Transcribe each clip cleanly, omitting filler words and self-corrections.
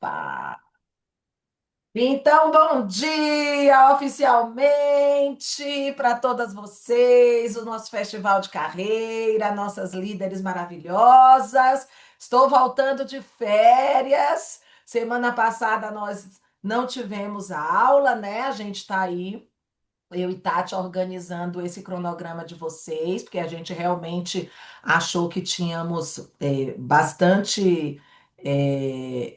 Pá. Então, bom dia oficialmente para todas vocês, o nosso festival de carreira, nossas líderes maravilhosas. Estou voltando de férias. Semana passada nós não tivemos a aula, né? A gente está aí eu e Tati organizando esse cronograma de vocês, porque a gente realmente achou que tínhamos bastante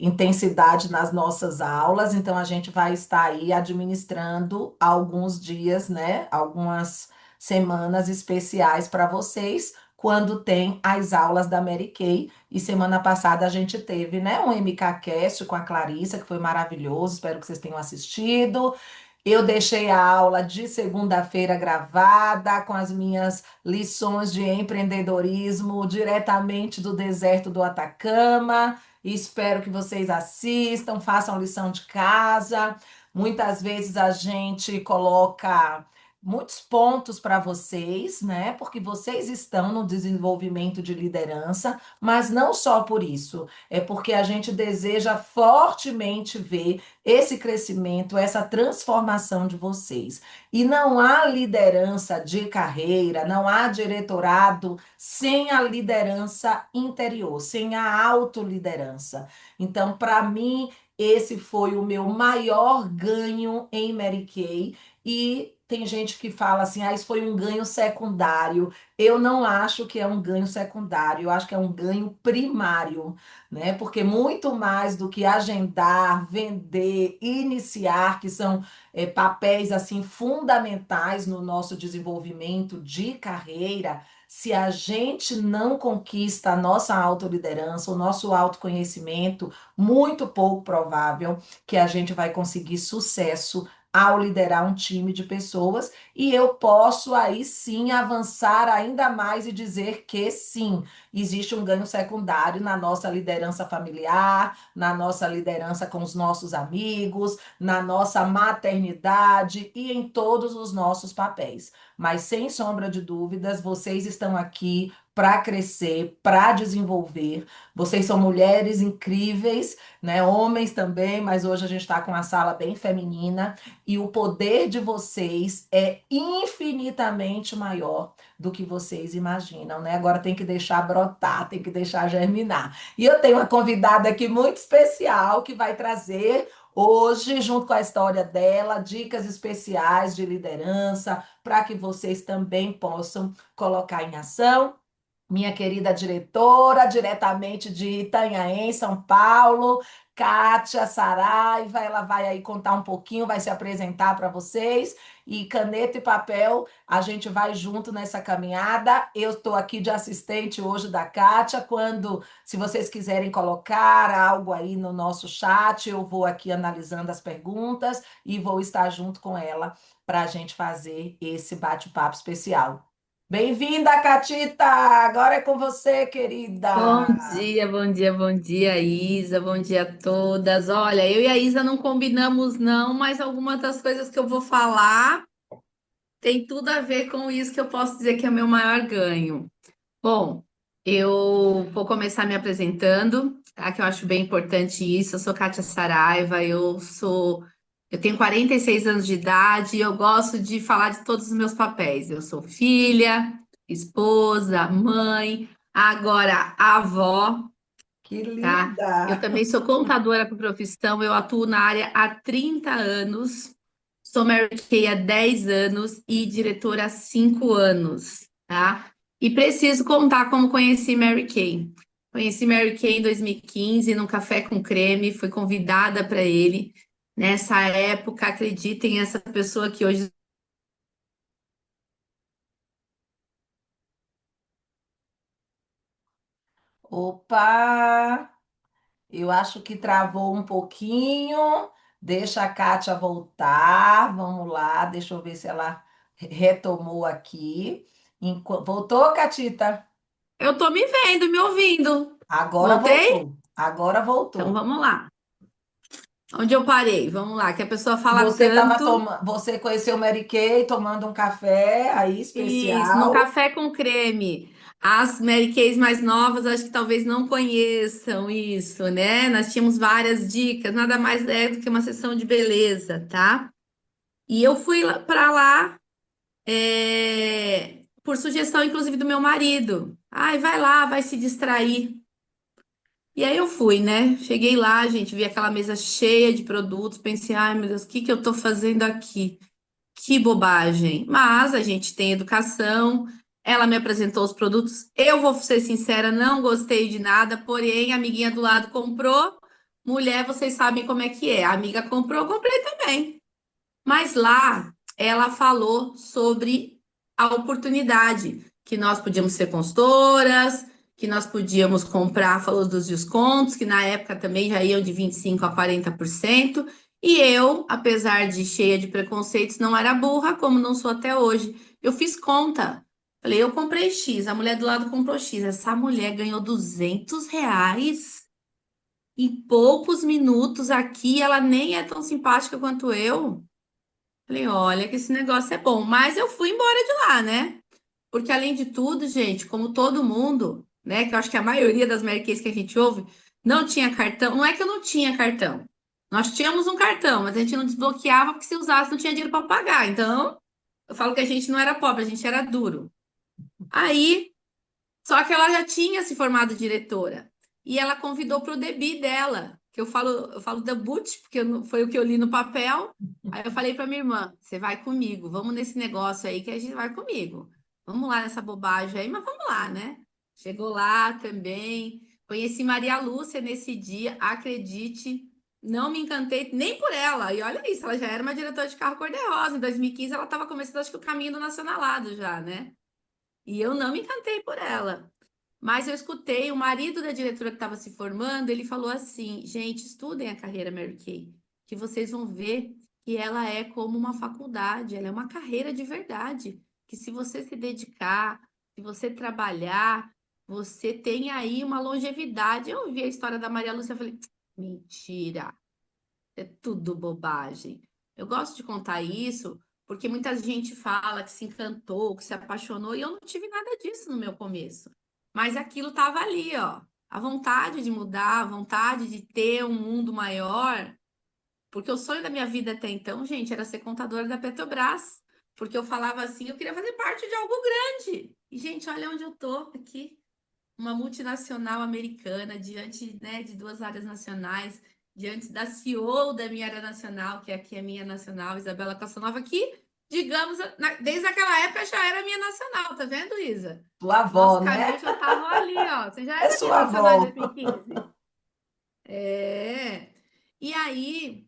intensidade nas nossas aulas, então a gente vai estar aí administrando alguns dias, né? Algumas semanas especiais para vocês. Quando tem as aulas da Mary Kay. E semana passada a gente teve, né, um MKcast com a Clarissa, que foi maravilhoso. Espero que vocês tenham assistido. Eu deixei a aula de segunda-feira gravada com as minhas lições de empreendedorismo diretamente do deserto do Atacama. E espero que vocês assistam, façam lição de casa. Muitas vezes a gente coloca muitos pontos para vocês, né? Porque vocês estão no desenvolvimento de liderança, mas não só por isso, é porque a gente deseja fortemente ver esse crescimento, essa transformação de vocês. E não há liderança de carreira, não há diretorado sem a liderança interior, sem a autoliderança. Então, para mim, esse foi o meu maior ganho em Mary Kay. E tem gente que fala assim, ah, isso foi um ganho secundário. Eu não acho que é um ganho secundário, eu acho que é um ganho primário, né? Porque muito mais do que agendar, vender, iniciar, que são papéis assim fundamentais no nosso desenvolvimento de carreira, se a gente não conquista a nossa autoliderança, o nosso autoconhecimento, muito pouco provável que a gente vai conseguir sucesso ao liderar um time de pessoas, e eu posso aí sim avançar ainda mais e dizer que sim, existe um ganho secundário na nossa liderança familiar, na nossa liderança com os nossos amigos, na nossa maternidade e em todos os nossos papéis. Mas sem sombra de dúvidas, vocês estão aqui para crescer, para desenvolver. Vocês são mulheres incríveis, né? Homens também, mas hoje a gente está com uma sala bem feminina e o poder de vocês é infinitamente maior do que vocês imaginam, né? Agora tem que deixar brotar, tem que deixar germinar. E eu tenho uma convidada aqui muito especial que vai trazer hoje, junto com a história dela, dicas especiais de liderança para que vocês também possam colocar em ação. Minha querida diretora, diretamente de Itanhaém, São Paulo, Kátia Saraiva, ela vai aí contar um pouquinho, vai se apresentar para vocês. E caneta e papel, a gente vai junto nessa caminhada. Eu estou aqui de assistente hoje da Kátia. Se vocês quiserem colocar algo aí no nosso chat, eu vou aqui analisando as perguntas e vou estar junto com ela para a gente fazer esse bate-papo especial. Bem-vinda, Catita! Agora é com você, querida. Bom dia, bom dia, bom dia, Isa, bom dia a todas. Olha, eu e a Isa não combinamos, não, mas algumas das coisas que eu vou falar tem tudo a ver com isso que eu posso dizer que é o meu maior ganho. Bom, eu vou começar me apresentando, tá? Que eu acho bem importante isso. Eu sou Kátia Saraiva, eu tenho 46 anos de idade e eu gosto de falar de todos os meus papéis. Eu sou filha, esposa, mãe, agora avó, Que tá? Eu linda! também sou contadora por profissão, eu atuo na área há 30 anos, sou Mary Kay há 10 anos e diretora há 5 anos, tá? E preciso contar como conheci Mary Kay. Conheci Mary Kay em 2015 num café com creme, fui convidada para ele. Nessa época, acreditem, essa pessoa que hoje. Opa! Eu acho que travou um pouquinho. Deixa a Kátia voltar. Vamos lá, deixa eu ver se ela retomou aqui. Voltou, Catita? Eu tô me vendo, me ouvindo. Agora Voltei? voltou. Agora Então voltou. vamos lá. Onde eu parei? Vamos lá, que a pessoa fala Você tanto. você conheceu Mary Kay tomando um café aí Isso, no especial. café com creme. As Mary Kays mais novas, acho que talvez não conheçam isso, né? Nós tínhamos várias dicas, nada mais é do que uma sessão de beleza, tá? E eu fui para lá, por sugestão, inclusive, do meu marido. Ai, vai lá, vai se distrair. E aí eu fui, né? Cheguei lá, gente, vi aquela mesa cheia de produtos, pensei, ai meu Deus, o que que eu tô fazendo aqui? Que bobagem. Mas a gente tem educação. Ela me apresentou os produtos. Eu vou ser sincera, não gostei de nada, porém a amiguinha do lado comprou. Mulher, vocês sabem como é que é. A amiga comprou, eu comprei também. Mas lá ela falou sobre a oportunidade que nós podíamos ser consultoras, que nós podíamos comprar, falou dos descontos, que na época também já iam de 25% a 40%. E eu, apesar de cheia de preconceitos, não era burra, como não sou até hoje. Eu fiz conta. Falei, eu comprei X, a mulher do lado comprou X. Essa mulher ganhou R$ 200 em poucos minutos aqui. Ela nem é tão simpática quanto eu. Falei, olha que esse negócio é bom, mas eu fui embora de lá, né? Porque além de tudo, gente, como todo mundo, né, que eu acho que a maioria das Mary Kays que a gente ouve, não tinha cartão. Não é que eu não tinha cartão. Nós tínhamos um cartão, mas a gente não desbloqueava porque se usasse não tinha dinheiro para pagar. Então, eu falo que a gente não era pobre, a gente era duro. Aí só que ela já tinha se formado diretora. E ela convidou para o debut dela, que eu falo debut, porque foi o que eu li no papel. Aí eu falei para minha irmã: você vai comigo, vamos nesse negócio aí que a gente vai comigo. Vamos lá nessa bobagem aí, mas vamos lá, né? Chegou lá também. Conheci Maria Lúcia nesse dia, acredite. Não me encantei nem por ela. E olha isso, ela já era uma diretora de carro cor-de-rosa. Em 2015, ela estava começando, acho que o caminho do nacionalado já, né? E eu não me encantei por ela. Mas eu escutei o marido da diretora que estava se formando, ele falou assim: gente, estudem a carreira Mary Kay, que vocês vão ver que ela é como uma faculdade, ela é uma carreira de verdade, que se você se dedicar, se você trabalhar, você tem aí uma longevidade. Eu ouvi a história da Maria Lúcia e falei: mentira, é tudo bobagem. Eu gosto de contar isso porque muita gente fala que se encantou, que se apaixonou, e eu não tive nada disso no meu começo. Mas aquilo estava ali, ó. A vontade de mudar, a vontade de ter um mundo maior. Porque o sonho da minha vida até então, gente, era ser contadora da Petrobras. Porque eu falava assim, eu queria fazer parte de algo grande. E, gente, olha onde eu tô aqui, uma multinacional americana, diante, né, de duas áreas nacionais, diante da CEO da minha área nacional, que aqui é a minha nacional, Isabela Cassanova, que, digamos, desde aquela época já era minha nacional, tá vendo, Isa? Sua Nosso avó, né? caminho já estava ali, ó. Você já É era minha sua nacional em avó. 2015. É. E aí,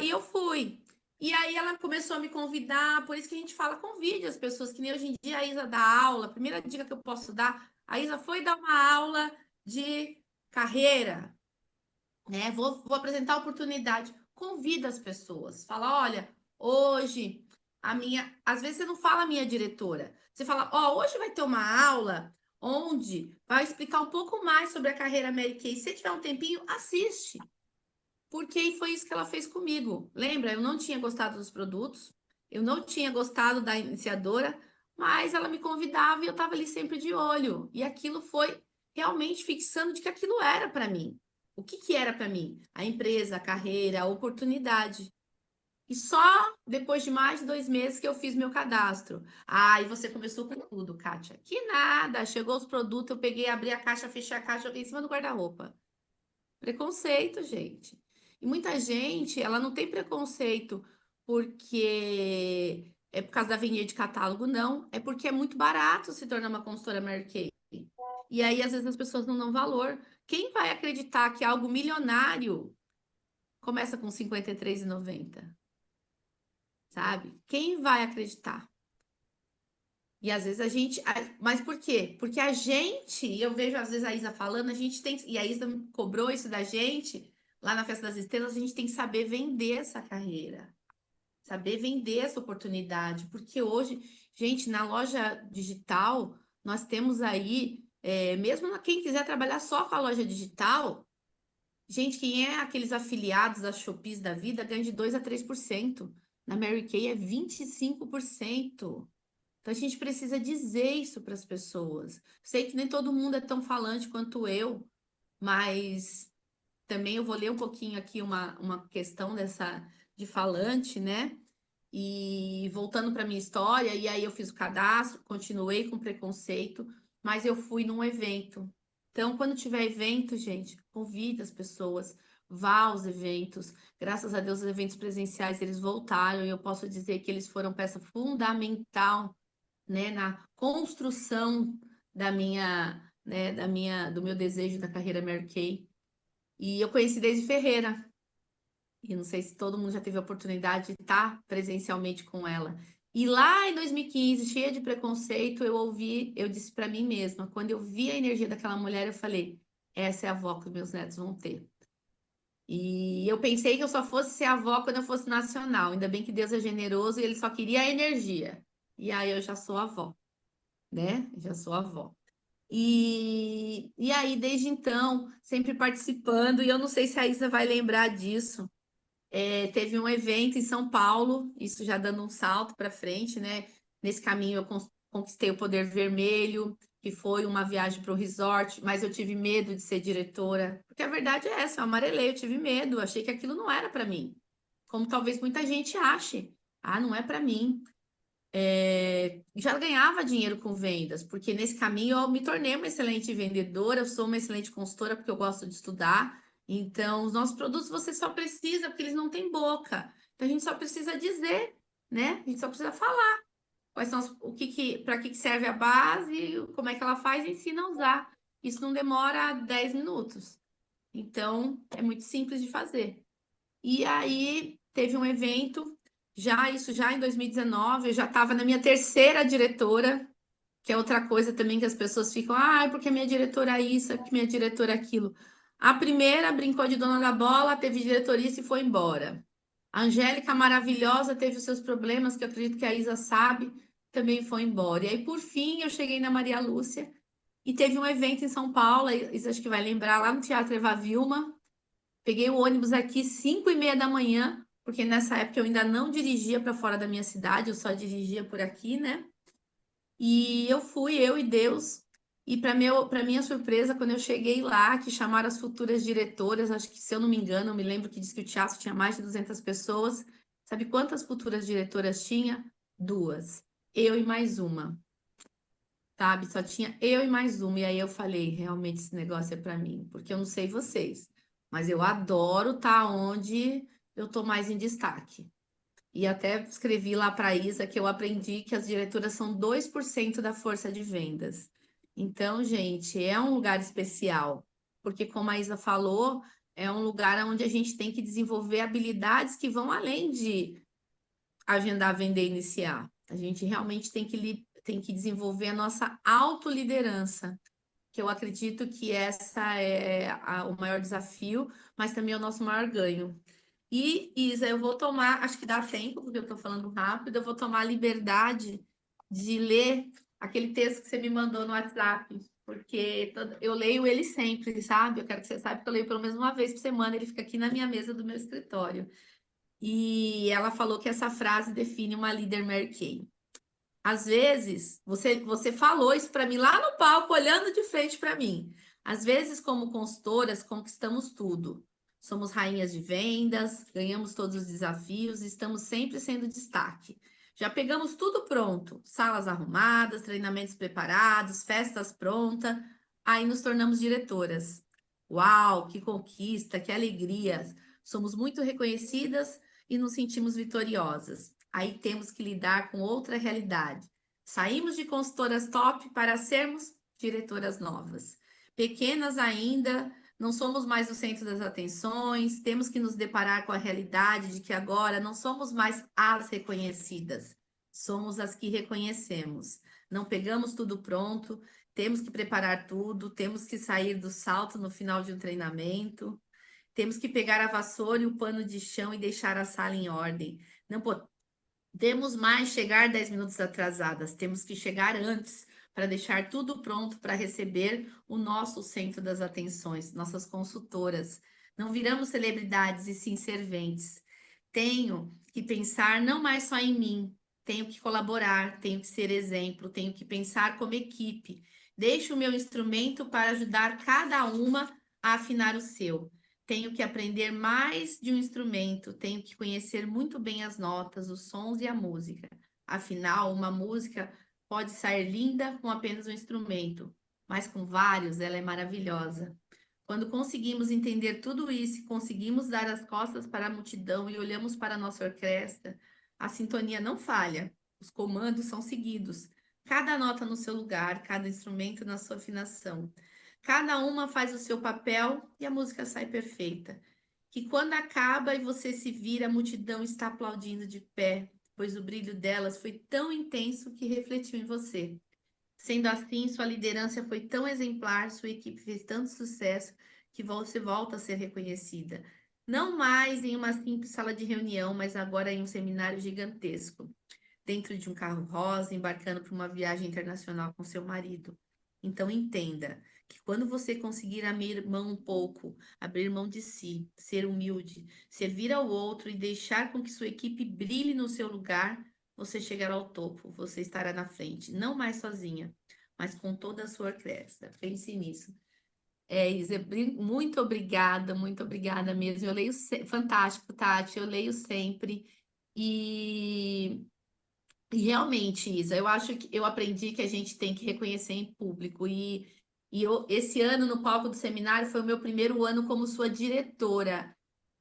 e eu fui. E aí ela começou a me convidar, por isso que a gente fala, convide as pessoas, que nem hoje em dia a Isa dá aula. A primeira dica que eu posso dar, a Isa foi dar uma aula de carreira, né? Vou apresentar a oportunidade. Convida as pessoas. Fala, olha, hoje a minha, às vezes você não fala a minha diretora. Você fala, ó, hoje vai ter uma aula onde vai explicar um pouco mais sobre a carreira Mary Kay. Se tiver um tempinho, assiste. Porque foi isso que ela fez comigo. Lembra? Eu não tinha gostado dos produtos, eu não tinha gostado da iniciadora, mas ela me convidava e eu estava ali sempre de olho. E aquilo foi realmente fixando de que aquilo era para mim. O que que era para mim? A empresa, a carreira, a oportunidade. E só depois de mais de 2 meses que eu fiz meu cadastro. Ah, e você começou com tudo, Kátia. Que nada. Chegou os produtos, eu peguei, abri a caixa, fechei a caixa, joguei em cima do guarda-roupa. Preconceito, gente. E muita gente, ela não tem preconceito porque é por causa da venda de catálogo, não. É porque é muito barato se tornar uma consultora Mary Kay. E aí, às vezes, as pessoas não dão valor. Quem vai acreditar que algo milionário começa com 53,90, sabe? Quem vai acreditar? E às vezes a gente. Mas por quê? Porque a gente, e eu vejo às vezes a Isa falando, a gente tem. E a Isa cobrou isso da gente, lá na Festa das Estrelas, a gente tem que saber vender essa carreira, saber vender essa oportunidade. Porque hoje, gente, na loja digital, nós temos aí, mesmo quem quiser trabalhar só com a loja digital, gente, quem é aqueles afiliados das Shopees da vida ganha de 2 a 3%. Na Mary Kay é 25%. Então a gente precisa dizer isso para as pessoas. Sei que nem todo mundo é tão falante quanto eu, mas também eu vou ler um pouquinho aqui uma questão dessa de falante, né? E voltando para minha história, e aí eu fiz o cadastro, continuei com preconceito, mas eu fui num evento. Então, quando tiver evento, gente, convide as pessoas, vá aos eventos. Graças a Deus, os eventos presenciais eles voltaram e eu posso dizer que eles foram peça fundamental, né, na construção do meu desejo da carreira Mary Kay. E eu conheci Daisy Ferreira, e não sei se todo mundo já teve a oportunidade de estar presencialmente com ela. E lá em 2015, cheia de preconceito, eu disse para mim mesma, quando eu vi a energia daquela mulher, eu falei, essa é a avó que os meus netos vão ter. E eu pensei que eu só fosse ser avó quando eu fosse nacional. Ainda bem que Deus é generoso e ele só queria a energia. E aí eu já sou avó, né? Já sou avó. E aí, desde então, sempre participando, e eu não sei se a Isa vai lembrar disso. Teve um evento em São Paulo, isso já dando um salto para frente, né? Nesse caminho eu conquistei o Poder Vermelho, que foi uma viagem para o resort, mas eu tive medo de ser diretora, porque a verdade é essa, eu amarelei, eu tive medo, achei que aquilo não era para mim, como talvez muita gente ache. Ah, não é para mim. Já ganhava dinheiro com vendas, porque nesse caminho eu me tornei uma excelente vendedora, eu sou uma excelente consultora porque eu gosto de estudar. Então, os nossos produtos você só precisa, porque eles não têm boca. Então, a gente só precisa dizer, né? A gente só precisa falar quais são para que serve a base, como é que ela faz e ensina a usar. Isso não demora 10 minutos. Então, é muito simples de fazer. E aí teve um evento, isso já em 2019, eu já estava na minha terceira diretora, que é outra coisa também que as pessoas ficam, ah, é porque minha diretora é isso, é porque minha diretora é aquilo. A primeira brincou de dona da bola, teve diretoria e foi embora. A Angélica maravilhosa teve os seus problemas, que eu acredito que a Isa sabe, também foi embora. E aí, por fim, eu cheguei na Maria Lúcia e teve um evento em São Paulo, a Isa acho que vai lembrar, lá no Teatro Eva Vilma. Peguei o ônibus aqui 5:30 da manhã, porque nessa época eu ainda não dirigia para fora da minha cidade, eu só dirigia por aqui, né? E eu fui, eu e Deus. E para minha surpresa, quando eu cheguei lá, que chamaram as futuras diretoras, acho que se eu não me engano, eu me lembro que disse que o teatro tinha mais de 200 pessoas. Sabe quantas futuras diretoras tinha? Duas. Eu e mais uma, sabe? Só tinha eu e mais uma. E aí eu falei, realmente esse negócio é para mim, porque eu não sei vocês, mas eu adoro estar onde eu tô mais em destaque. E até escrevi lá para a Isa que eu aprendi que as diretoras são 2% da força de vendas. Então, gente, é um lugar especial, porque como a Isa falou, é um lugar onde a gente tem que desenvolver habilidades que vão além de agendar, vender, iniciar. A gente realmente tem que desenvolver a nossa autoliderança, que eu acredito que essa é o maior desafio, mas também é o nosso maior ganho. E, Isa, eu vou tomar, acho que dá tempo, porque eu estou falando rápido, eu vou tomar a liberdade de ler aquele texto que você me mandou no WhatsApp, porque eu leio ele sempre, sabe? Eu quero que você saiba que eu leio pelo menos uma vez por semana, ele fica aqui na minha mesa do meu escritório. E ela falou que essa frase define uma líder Mary Kay. Às vezes, você falou isso para mim lá no palco, olhando de frente para mim. Às vezes, como consultoras, conquistamos tudo. Somos rainhas de vendas, ganhamos todos os desafios, estamos sempre sendo destaque. Já pegamos tudo pronto, salas arrumadas, treinamentos preparados, festas prontas, aí nos tornamos diretoras. Uau, que conquista, que alegria! Somos muito reconhecidas e nos sentimos vitoriosas. Aí temos que lidar com outra realidade. Saímos de consultoras top para sermos diretoras novas. Pequenas ainda, não somos mais o centro das atenções, temos que nos deparar com a realidade de que agora não somos mais as reconhecidas, somos as que reconhecemos. Não pegamos tudo pronto, temos que preparar tudo, temos que sair do salto no final de um treinamento. Temos que pegar a vassoura e o pano de chão e deixar a sala em ordem. Não podemos mais chegar 10 minutos atrasadas, temos que chegar antes para deixar tudo pronto para receber o nosso centro das atenções, nossas consultoras. Não viramos celebridades e sim serventes. Tenho que pensar não mais só em mim, tenho que colaborar, tenho que ser exemplo, tenho que pensar como equipe. Deixo o meu instrumento para ajudar cada uma a afinar o seu. Tenho que aprender mais de um instrumento, tenho que conhecer muito bem as notas, os sons e a música. Afinal, uma música pode sair linda com apenas um instrumento, mas com vários ela é maravilhosa. Quando conseguimos entender tudo isso e conseguimos dar as costas para a multidão e olhamos para a nossa orquestra, a sintonia não falha, os comandos são seguidos, cada nota no seu lugar, cada instrumento na sua afinação. Cada uma faz o seu papel e a música sai perfeita. Que quando acaba e você se vira, a multidão está aplaudindo de pé, pois o brilho delas foi tão intenso que refletiu em você. Sendo assim, sua liderança foi tão exemplar, sua equipe fez tanto sucesso que você volta a ser reconhecida. Não mais em uma simples sala de reunião, mas agora em um seminário gigantesco, dentro de um carro rosa, embarcando para uma viagem internacional com seu marido. Então entenda que quando você conseguir abrir mão um pouco, abrir mão de si, ser humilde, servir ao outro e deixar com que sua equipe brilhe no seu lugar, você chegará ao topo, você estará na frente, não mais sozinha, mas com toda a sua orquestra. Pense nisso. Isa, muito obrigada mesmo. Eu leio, fantástico, Tati, eu leio sempre. E e realmente, Isa, eu acho que eu aprendi que a gente tem que reconhecer em público. Esse ano, no palco do seminário, foi o meu primeiro ano como sua diretora.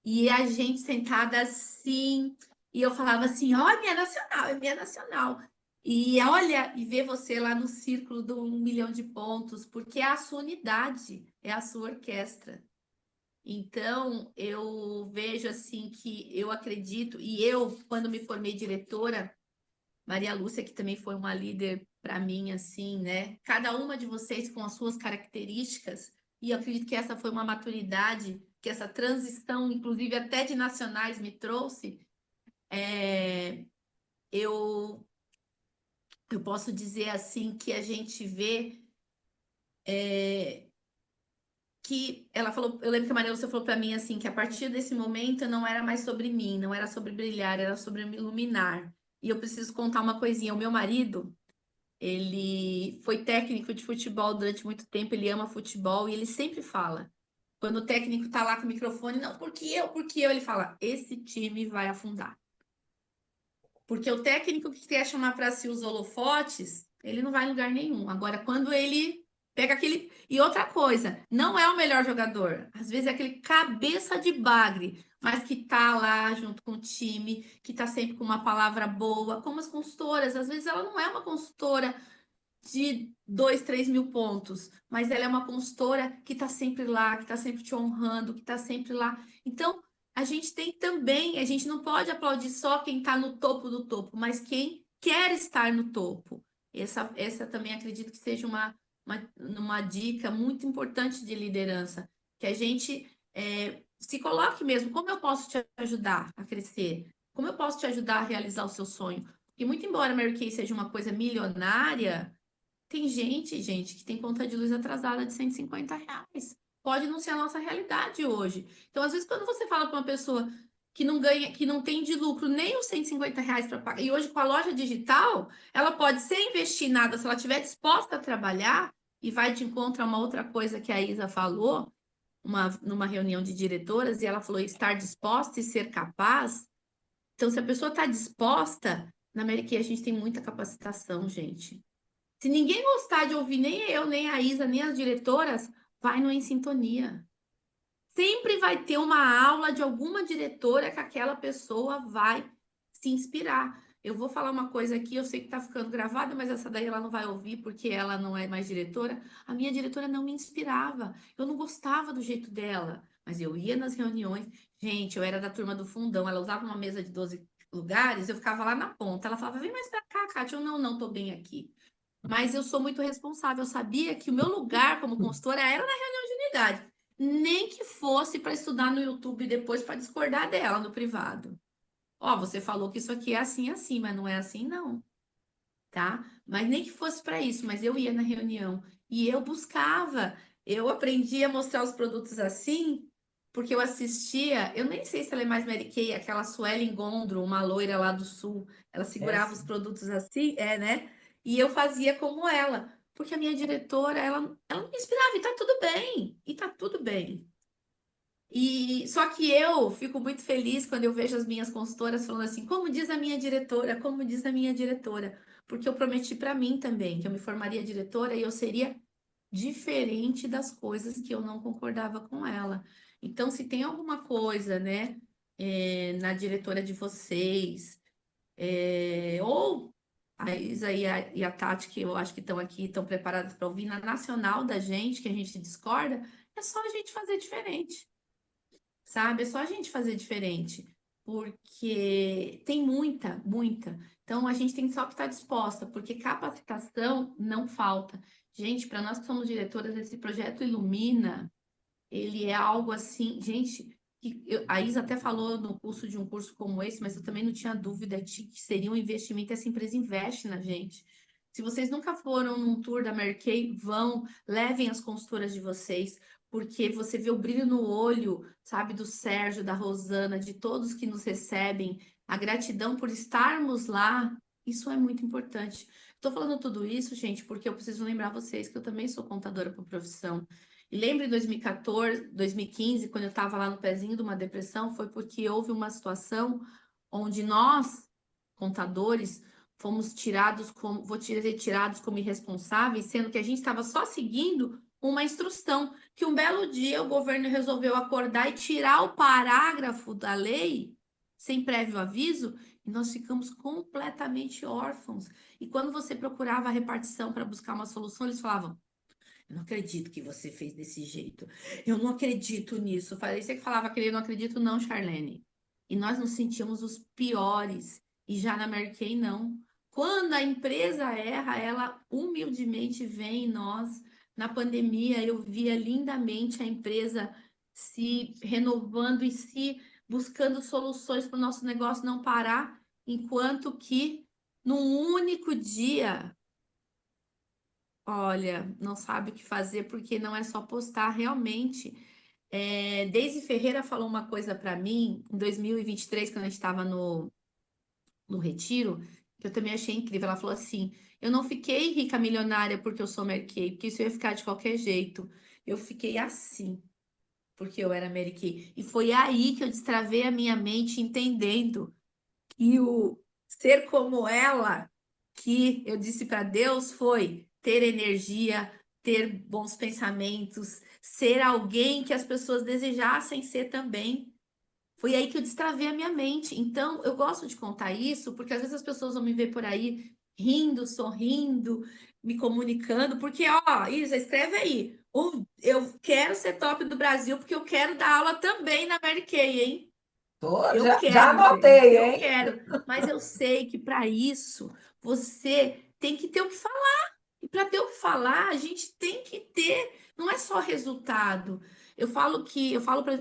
E a gente sentada assim, e eu falava assim: ó, é minha nacional, é minha nacional. E olha, e ver você lá no círculo do 1 milhão de pontos, porque é a sua unidade, é a sua orquestra. Então, eu vejo assim que eu acredito, e eu, quando me formei diretora, Maria Lúcia, que também foi uma líder para mim, assim, né? Cada uma de vocês com as suas características, e eu acredito que essa foi uma maturidade, que essa transição, inclusive até de nacionais, me trouxe. É, eu, eu posso dizer assim que a gente vê que ela falou, eu lembro que a Maria Lúcia falou para mim assim que a partir desse momento não era mais sobre mim, não era sobre brilhar, era sobre me iluminar. E eu preciso contar uma coisinha. O meu marido, ele foi técnico de futebol durante muito tempo, ele ama futebol e ele sempre fala, quando o técnico tá lá com o microfone, não, porque eu, ele fala, esse time vai afundar. Porque o técnico que quer chamar para si os holofotes, ele não vai em lugar nenhum. Agora, quando ele pega aquele. E outra coisa, não é o melhor jogador. Às vezes é aquele cabeça de bagre, mas que tá lá junto com o time, que tá sempre com uma palavra boa, como as consultoras. Às vezes ela não é uma consultora de 2, 3 mil pontos, mas ela é uma consultora que está sempre lá, que está sempre te honrando, que está sempre lá. Então, a gente tem também, a gente não pode aplaudir só quem está no topo do topo, mas quem quer estar no topo. Essa também acredito que seja uma dica muito importante de liderança, que a gente se coloque mesmo, como eu posso te ajudar a crescer? Como eu posso te ajudar a realizar o seu sonho? Porque muito embora a Mary Kay seja uma coisa milionária, tem gente, que tem conta de luz atrasada de R$ 150. Pode não ser a nossa realidade hoje. Então, às vezes, quando você fala para uma pessoa que não ganha, que não tem de lucro nem os R$ 150 para pagar, e hoje com a loja digital, ela pode ser investir se ela estiver disposta a trabalhar, e vai de encontro a uma outra coisa que a Isa falou, numa reunião de diretoras, e ela falou estar disposta e ser capaz. Então, se a pessoa está disposta, na América a gente tem muita capacitação, gente. Se ninguém gostar de ouvir, nem eu, nem a Isa, nem as diretoras, vai no Em Sintonia. Sempre vai ter uma aula de alguma diretora que aquela pessoa vai se inspirar. Eu vou falar uma coisa aqui, eu sei que está ficando gravada, mas essa daí ela não vai ouvir porque ela não é mais diretora. A minha diretora não me inspirava. Eu não gostava do jeito dela, mas eu ia nas reuniões. Gente, eu era da turma do fundão, ela usava uma mesa de 12 lugares, eu ficava lá na ponta. Ela falava: vem mais pra cá, Kátia. Eu não, tô bem aqui. Mas eu sou muito responsável. Eu sabia que o meu lugar como consultora era na reunião de unidade. Nem que fosse para estudar no YouTube depois para discordar dela no privado. Ó, você falou que isso aqui é assim, assim, mas não é assim, não, tá? Mas nem que fosse para isso, mas eu ia na reunião e eu buscava, eu aprendi a mostrar os produtos assim, porque eu assistia, eu nem sei se ela é mais Mary Kay, aquela Suelen Gondro, uma loira lá do sul, ela É segurava os assim. produtos assim, né? E eu fazia como ela, porque a minha diretora, ela me inspirava, e tá tudo bem, e tá tudo bem. E só que eu fico muito feliz quando eu vejo as minhas consultoras falando assim, como diz a minha diretora, como diz a minha diretora, porque eu prometi para mim também que eu me formaria diretora e eu seria diferente das coisas que eu não concordava com ela. Então, se tem alguma coisa, né, na diretora de vocês, ou a Isa e a Tati, que eu acho que estão aqui, estão preparadas para ouvir, na nacional da gente, que a gente discorda, é só a gente fazer diferente, sabe? É só a gente fazer diferente, porque tem muita, muita. Então a gente tem só que estar disposta, porque capacitação não falta. Gente, para nós que somos diretoras, esse projeto Ilumina, ele é algo assim, gente, a Isa até falou no curso de um curso como esse, mas eu também não tinha dúvida de que seria um investimento, essa empresa investe na gente. Se vocês nunca foram num tour da Mary Kay, vão, levem as consultoras de vocês, porque você vê o brilho no olho, sabe, do Sérgio, da Rosana, de todos que nos recebem, a gratidão por estarmos lá, isso é muito importante. Estou falando tudo isso, gente, porque eu preciso lembrar vocês que eu também sou contadora por profissão. E lembro em 2014, 2015, quando eu estava lá no pezinho de uma depressão, foi porque houve uma situação onde nós, contadores, fomos tirados como, vou dizer, tirados como irresponsáveis, sendo que a gente estava só seguindo uma instrução, que um belo dia o governo resolveu acordar e tirar o parágrafo da lei sem prévio aviso, e nós ficamos completamente órfãos. E quando você procurava a repartição para buscar uma solução, eles falavam: eu não acredito que você fez desse jeito. Eu não acredito nisso. Falei, você que falava que eu não acredito, não, Charlene. E nós nos sentimos os piores. E já na Mary Kay, não. Quando a empresa erra, ela humildemente vem em nós. Na pandemia, eu via lindamente a empresa se renovando e se buscando soluções para o nosso negócio não parar, enquanto que num único dia, olha, não sabe o que fazer porque não é só postar realmente. Deise Ferreira falou uma coisa para mim em 2023, quando a gente estava no retiro, que eu também achei incrível. Ela falou assim: eu não fiquei rica milionária porque eu sou Mary Kay, porque isso ia ficar de qualquer jeito. Eu fiquei assim, porque eu era Mary Kay. E foi aí que eu destravei a minha mente, entendendo que o ser como ela, que eu disse para Deus, foi ter energia, ter bons pensamentos, ser alguém que as pessoas desejassem ser também. Foi aí que eu destravei a minha mente. Então, eu gosto de contar isso, porque às vezes as pessoas vão me ver por aí rindo, sorrindo, me comunicando, porque, ó, Isa, escreve aí. Eu quero ser top do Brasil, porque eu quero dar aula também na Mary Kay, hein? Eu Já quero, gente, anotei, eu hein? quero. Mas eu sei que para isso você tem que ter o que falar. E para ter o que falar, a gente tem que ter, não é só resultado.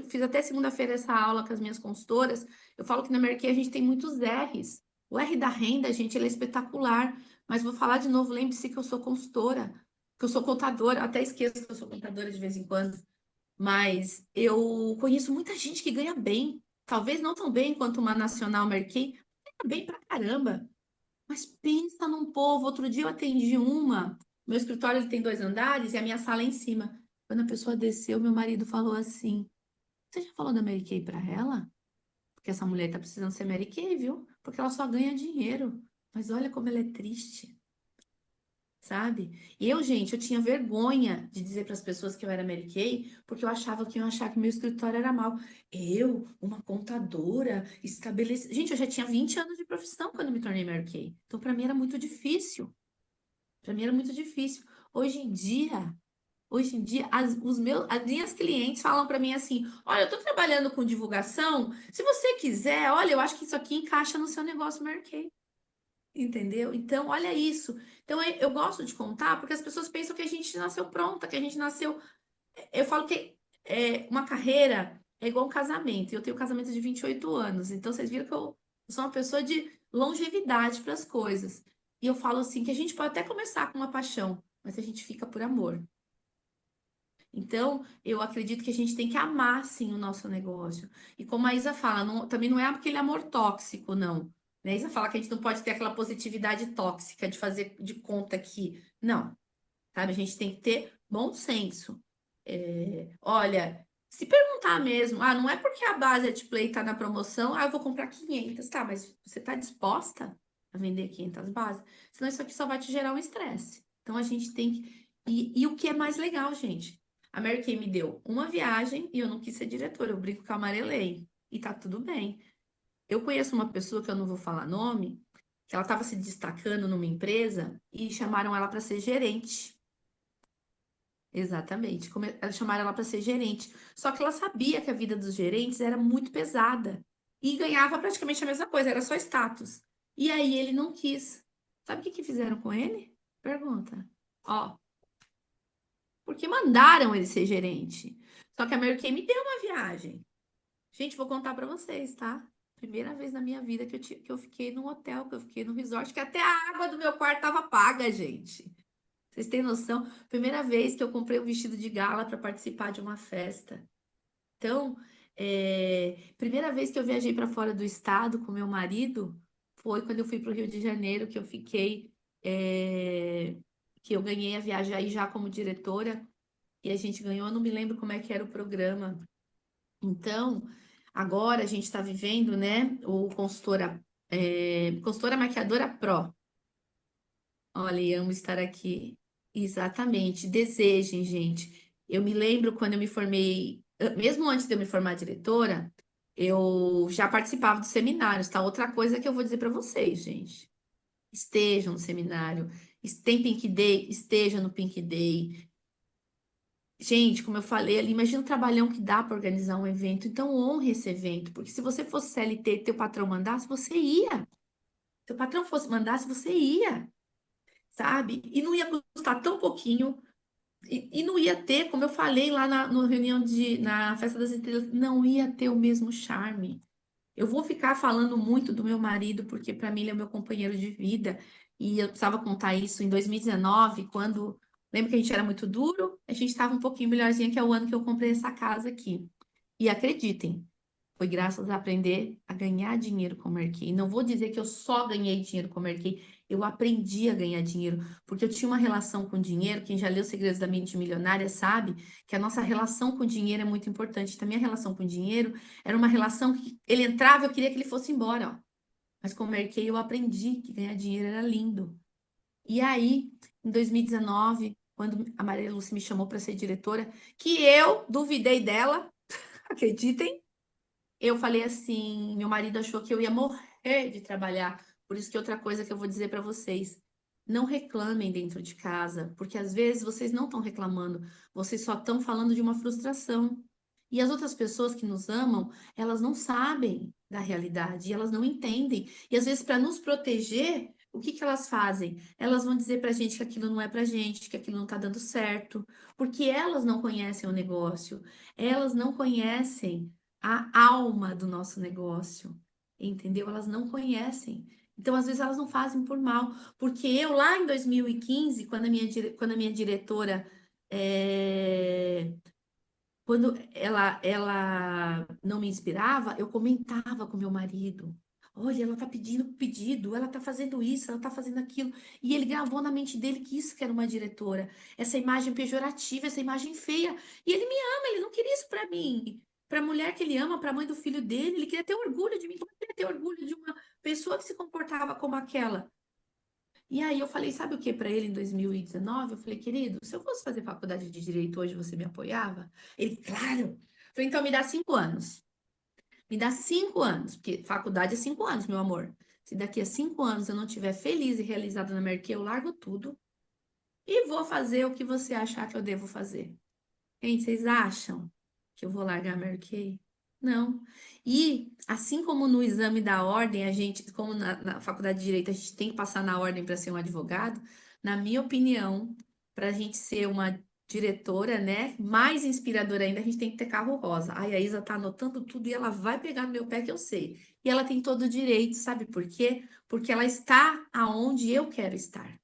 Fiz até segunda-feira essa aula com as minhas consultoras. Eu falo que na Mercê a gente tem muitos R's. O R da renda, gente, ele é espetacular. Mas vou falar de novo, lembre-se que eu sou consultora, que eu sou contadora, até esqueço que eu sou contadora de vez em quando. Mas eu conheço muita gente que ganha bem. Talvez não tão bem quanto uma nacional Mercê, ganha bem pra caramba. Mas pensa num povo. Outro dia eu atendi uma. Meu escritório ele tem 2 andares e a minha sala é em cima. Quando a pessoa desceu, meu marido falou assim: você já falou da Mary Kay pra ela? Porque essa mulher tá precisando ser Mary Kay, viu? Porque ela só ganha dinheiro. Mas olha como ela é triste, sabe? E eu, gente, eu tinha vergonha de dizer para as pessoas que eu era Mary Kay, porque eu achava que iam achar que meu escritório era mau. Eu, uma contadora estabelecida. Gente, eu já tinha 20 anos de profissão quando me tornei Mary Kay. Então, para mim era muito difícil. Para mim era muito difícil. Hoje em dia, as minhas clientes falam para mim assim: olha, eu estou trabalhando com divulgação. Se você quiser, olha, eu acho que isso aqui encaixa no seu negócio, Mary Kay. Entendeu? Então, olha isso. Então, eu gosto de contar porque as pessoas pensam que a gente nasceu pronta, que a gente nasceu. Eu falo que uma carreira é igual um casamento. Eu tenho um casamento de 28 anos. Então, vocês viram que eu sou uma pessoa de longevidade para as coisas. E eu falo assim que a gente pode até começar com uma paixão, mas a gente fica por amor. Então, eu acredito que a gente tem que amar, sim, o nosso negócio. E como a Isa fala, também não é aquele amor tóxico, não. Né? A Isa fala que a gente não pode ter aquela positividade tóxica de fazer de conta que. Não, sabe? A gente tem que ter bom senso. Olha, se perguntar mesmo, não é porque a base de play tá na promoção, eu vou comprar 500, tá? Mas você tá disposta a vender 500 bases? Senão isso aqui só vai te gerar um estresse. Então a gente tem que. E o que é mais legal, gente? A Mary Kay me deu uma viagem e eu não quis ser diretora, eu brinco que eu amarelei. E tá tudo bem. Eu conheço uma pessoa que eu não vou falar nome, que ela estava se destacando numa empresa e chamaram ela para ser gerente. Exatamente. Chamaram ela para ser gerente. Só que ela sabia que a vida dos gerentes era muito pesada e ganhava praticamente a mesma coisa, era só status. E aí ele não quis. Sabe o que que fizeram com ele? Pergunta. Ó, porque mandaram ele ser gerente. Só que a Mary Kay me deu uma viagem. Gente, vou contar para vocês, tá? Primeira vez na minha vida que eu fiquei num hotel, que eu fiquei num resort, que até a água do meu quarto tava paga, gente. Vocês têm noção? Primeira vez que eu comprei um vestido de gala para participar de uma festa. Então, primeira vez que eu viajei para fora do estado com meu marido foi quando eu fui para o Rio de Janeiro, que eu fiquei, que eu ganhei a viagem aí já como diretora e a gente ganhou, eu não me lembro como é que era o programa. Então, agora a gente está vivendo, né, o consultora maquiadora Pro. Olha, e amo estar aqui. Exatamente. Desejem, gente. Eu me lembro quando eu me formei, mesmo antes de eu me formar diretora, eu já participava dos seminários, tá? Outra coisa que eu vou dizer para vocês, gente. Estejam no seminário. Tem Pink Day, esteja no Pink Day. Gente, como eu falei ali, imagina o trabalhão que dá para organizar um evento. Então, honre esse evento, porque se você fosse CLT e teu patrão mandasse, você ia. Se o patrão fosse mandasse, você ia, sabe? E não ia custar tão pouquinho. E não ia ter, como eu falei lá na reunião na Festa das Estrelas, não ia ter o mesmo charme. Eu vou ficar falando muito do meu marido, porque para mim ele é meu companheiro de vida. E eu precisava contar isso em 2019, quando. Lembra que a gente era muito duro? A gente estava um pouquinho melhorzinha, que é o ano que eu comprei essa casa aqui. E acreditem, foi graças a aprender a ganhar dinheiro com o Mercado. Não vou dizer que eu só ganhei dinheiro com o Mercado, eu aprendi a ganhar dinheiro, porque eu tinha uma relação com dinheiro. Quem já leu Os Segredos da Mente Milionária sabe que a nossa relação com dinheiro é muito importante. Então, a minha relação com dinheiro era uma relação que ele entrava, eu queria que ele fosse embora, ó. Mas com o Mercado eu aprendi que ganhar dinheiro era lindo. E aí, em 2019, quando a Maria Lúcia me chamou para ser diretora, que eu duvidei dela, acreditem, eu falei assim, meu marido achou que eu ia morrer de trabalhar. Por isso que outra coisa que eu vou dizer para vocês, não reclamem dentro de casa, porque às vezes vocês não estão reclamando, vocês só estão falando de uma frustração. E as outras pessoas que nos amam, elas não sabem da realidade, e elas não entendem. E às vezes, para nos proteger, o que que elas fazem? Elas vão dizer para a gente que aquilo não é para a gente, que aquilo não está dando certo, porque elas não conhecem o negócio, elas não conhecem a alma do nosso negócio, entendeu? Elas não conhecem. Então, às vezes, elas não fazem por mal. Porque eu, lá em 2015, quando a minha diretora, é, quando ela não me inspirava, eu comentava com meu marido. Olha, ela tá pedindo pedido, ela tá fazendo isso, ela tá fazendo aquilo. E ele gravou na mente dele que isso que era uma diretora. Essa imagem pejorativa, essa imagem feia. E ele me ama, ele não queria isso pra mim. Pra mulher que ele ama, pra mãe do filho dele, ele queria ter orgulho de mim. Como ele queria ter orgulho de uma pessoa que se comportava como aquela? E aí eu falei, sabe o que para ele em 2019? Eu falei, querido, se eu fosse fazer faculdade de direito hoje, você me apoiava? Ele, claro. Eu falei, então me dá 5 anos. Me dá 5 anos, porque faculdade é 5 anos, meu amor. Se daqui a 5 anos eu não estiver feliz e realizada na Merck, eu largo tudo e vou fazer o que você achar que eu devo fazer. Gente, vocês acham que eu vou largar a Mary Kay? Não. E assim como no exame da ordem, a gente, como na faculdade de Direito, a gente tem que passar na ordem para ser um advogado, na minha opinião, para a gente ser uma diretora, né, mais inspiradora ainda, a gente tem que ter carro rosa. Ai, a Isa tá anotando tudo e ela vai pegar no meu pé que eu sei. E ela tem todo o direito, sabe por quê? Porque ela está aonde eu quero estar.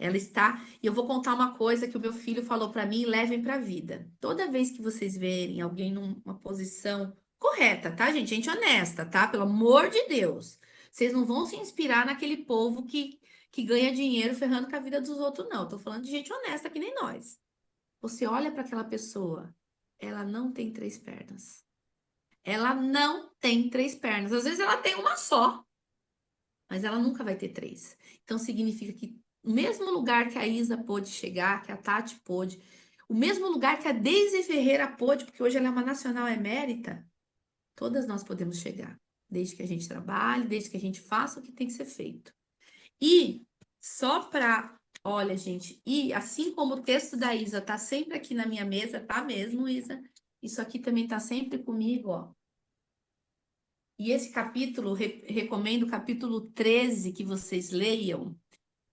Ela está. E eu vou contar uma coisa que o meu filho falou para mim e levem para a vida. Toda vez que vocês verem alguém numa posição correta, tá, gente? Gente honesta, tá? Pelo amor de Deus. Vocês não vão se inspirar naquele povo que ganha dinheiro ferrando com a vida dos outros, não. Eu tô falando de gente honesta que nem nós. Você olha para aquela pessoa, ela não tem três pernas. Ela não tem três pernas. Às vezes ela tem uma só, mas ela nunca vai ter três. Então significa que o mesmo lugar que a Isa pôde chegar, que a Tati pôde, o mesmo lugar que a Deise Ferreira pôde, porque hoje ela é uma nacional emérita, todas nós podemos chegar, desde que a gente trabalhe, desde que a gente faça o que tem que ser feito. E só para, olha, gente, e assim como o texto da Isa tá sempre aqui na minha mesa, tá mesmo, Isa? Isso aqui também tá sempre comigo, ó. E esse capítulo, recomendo o capítulo 13 que vocês leiam.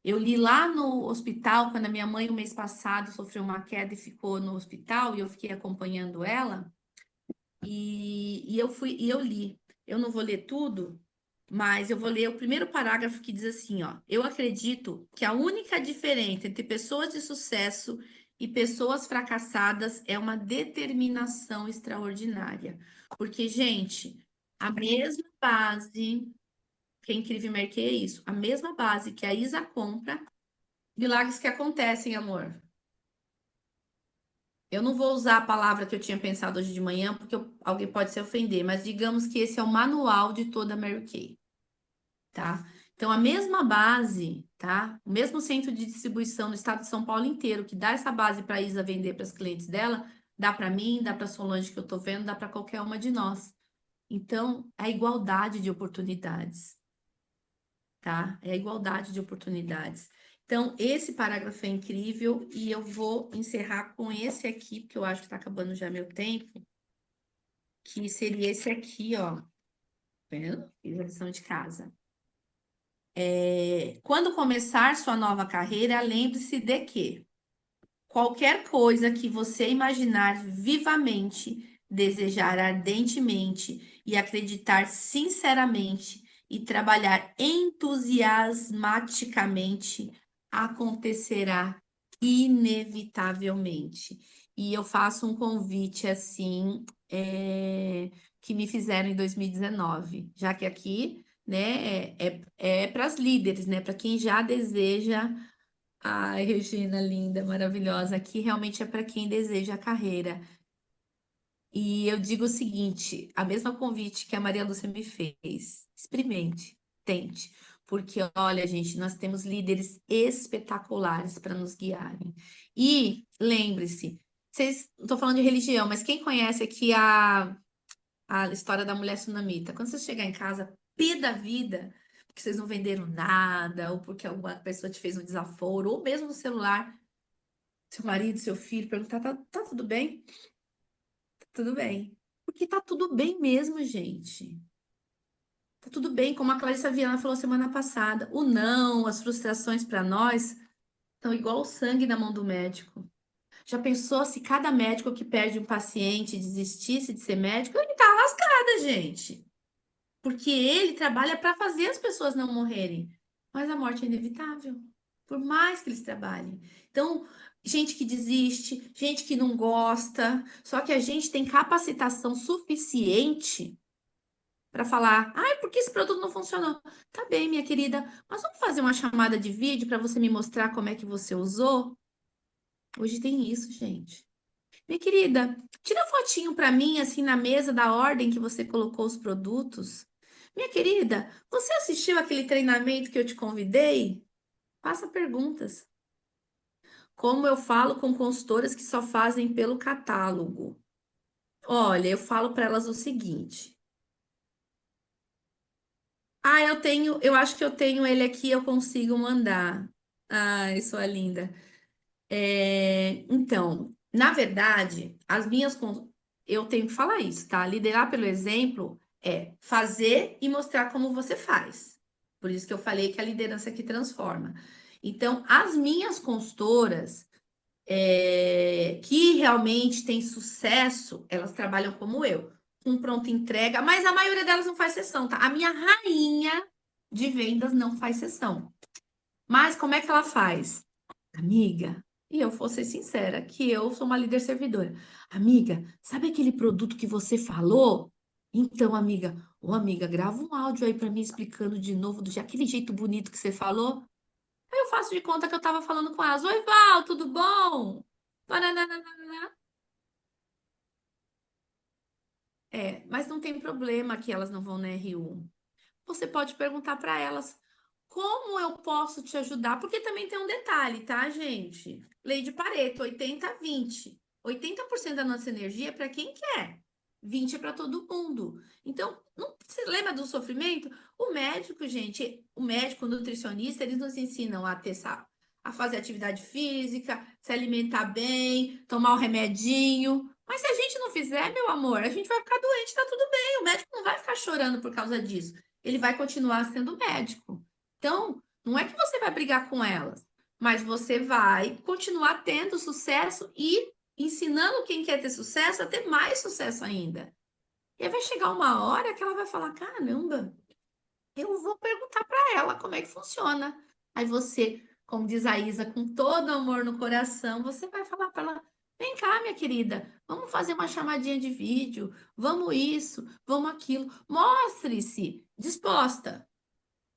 Eu li lá no hospital, quando a minha mãe, o mês passado, sofreu uma queda e ficou no hospital, e eu fiquei acompanhando ela, e eu li. Eu não vou ler tudo, mas eu vou ler o primeiro parágrafo que diz assim, ó. Eu acredito que a única diferença entre pessoas de sucesso e pessoas fracassadas é uma determinação extraordinária. Porque, gente, a mesma base, que é incrível, Merque, é isso. A mesma base que a Isa compra, milagres que acontecem, amor. Eu não vou usar a palavra que eu tinha pensado hoje de manhã, porque alguém pode se ofender, mas digamos que esse é o manual de toda Mary Kay, tá? Então, a mesma base, tá? O mesmo centro de distribuição no estado de São Paulo inteiro, que dá essa base para a Isa vender para os clientes dela, dá para mim, dá para a Solange que eu tô vendo, dá para qualquer uma de nós. Então, é a igualdade de oportunidades, tá? É a igualdade de oportunidades. Então, esse parágrafo é incrível e eu vou encerrar com esse aqui, porque eu acho que está acabando já meu tempo, que seria esse aqui, ó. Tá vendo? Fiz a lição de casa. Quando começar sua nova carreira, lembre-se de que qualquer coisa que você imaginar vivamente, desejar ardentemente e acreditar sinceramente e trabalhar entusiasmaticamente acontecerá inevitavelmente. E eu faço um convite assim, que me fizeram em 2019, já que aqui, né, é para as líderes, né, para quem já deseja. Ai, Regina, linda, maravilhosa. Aqui realmente é para quem deseja a carreira. E eu digo o seguinte: a mesma convite que a Maria Lúcia me fez, experimente, tente. Porque, olha, gente, nós temos líderes espetaculares para nos guiarem. E lembre-se, vocês, não estou falando de religião, mas quem conhece aqui a história da mulher sunamita? Quando você chegar em casa, pé da vida, porque vocês não venderam nada, ou porque alguma pessoa te fez um desaforo, ou mesmo no celular, seu marido, seu filho, perguntar: tá tudo bem? Tá tudo bem. Porque tá tudo bem mesmo, gente. Tá tudo bem, como a Clarissa Viana falou semana passada. O não, as frustrações para nós estão igual o sangue na mão do médico. Já pensou se cada médico que perde um paciente desistisse de ser médico? Ele tá lascada, gente. Porque ele trabalha para fazer as pessoas não morrerem. Mas a morte é inevitável, por mais que eles trabalhem. Então, gente que desiste, gente que não gosta, só que a gente tem capacitação suficiente para falar: ai, por que esse produto não funcionou? Tá bem, minha querida, mas vamos fazer uma chamada de vídeo para você me mostrar como é que você usou? Hoje tem isso, gente. Minha querida, tira fotinho para mim, assim, na mesa da ordem que você colocou os produtos. Minha querida, você assistiu aquele treinamento que eu te convidei? Faça perguntas. Como eu falo com consultoras que só fazem pelo catálogo? Olha, eu falo para elas o seguinte: ah, eu acho que eu tenho ele aqui, eu consigo mandar. Ai, sua linda. Então, na verdade, eu tenho que falar isso, tá? Liderar pelo exemplo é fazer e mostrar como você faz. Por isso que eu falei que a liderança que transforma. Então, as minhas consultoras que realmente têm sucesso, elas trabalham como eu, com pronta entrega, mas a maioria delas não faz sessão, tá? A minha rainha de vendas não faz sessão. Mas como é que ela faz? amiga, e eu vou ser sincera, que eu sou uma líder servidora. Amiga, sabe aquele produto que você falou? Então, amiga, ô amiga, grava um áudio aí pra mim explicando de novo, do aquele jeito bonito que você falou. Aí eu faço de conta que eu tava falando com elas. Oi, Val, tudo bom? Bananana. É, mas não tem problema que elas não vão na R1. Você pode perguntar para elas como eu posso te ajudar, porque também tem um detalhe, tá, gente? Lei de Pareto, 80-20. 80% da nossa energia é para quem quer, 20 é para todo mundo. Então, não se lembra do sofrimento? O médico, gente, o médico, o nutricionista, eles nos ensinam a ter a fazer atividade física, se alimentar bem, tomar o remedinho. Mas se a gente não fizer, meu amor, a gente vai ficar doente, tá tudo bem. O médico não vai ficar chorando por causa disso, ele vai continuar sendo médico. Então, não é que você vai brigar com elas, mas você vai continuar tendo sucesso e ensinando quem quer ter sucesso a ter mais sucesso ainda. E aí vai chegar uma hora que ela vai falar: caramba, eu vou perguntar para ela como é que funciona. Aí você, como diz a Isa, com todo amor no coração, você vai falar para ela: vem cá, minha querida, vamos fazer uma chamadinha de vídeo, vamos isso, vamos aquilo. Mostre-se disposta,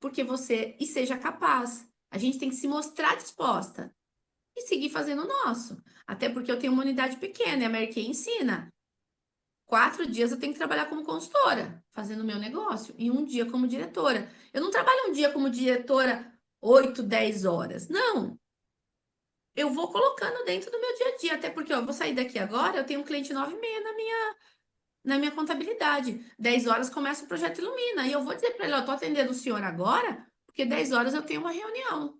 porque você e seja capaz. A gente tem que se mostrar disposta e seguir fazendo o nosso. Até porque eu tenho uma unidade pequena e a Mary Kay ensina. 4 dias eu tenho que trabalhar como consultora, fazendo o meu negócio, e um dia como diretora. Eu não trabalho um dia como diretora 8, 10 horas. Não. Eu vou colocando dentro do meu dia a dia, até porque ó, eu vou sair daqui agora, eu tenho um cliente 9h30 na minha contabilidade. 10 horas começa o projeto Ilumina. E eu vou dizer para ele, ó, tô atendendo o senhor agora, porque 10 horas eu tenho uma reunião.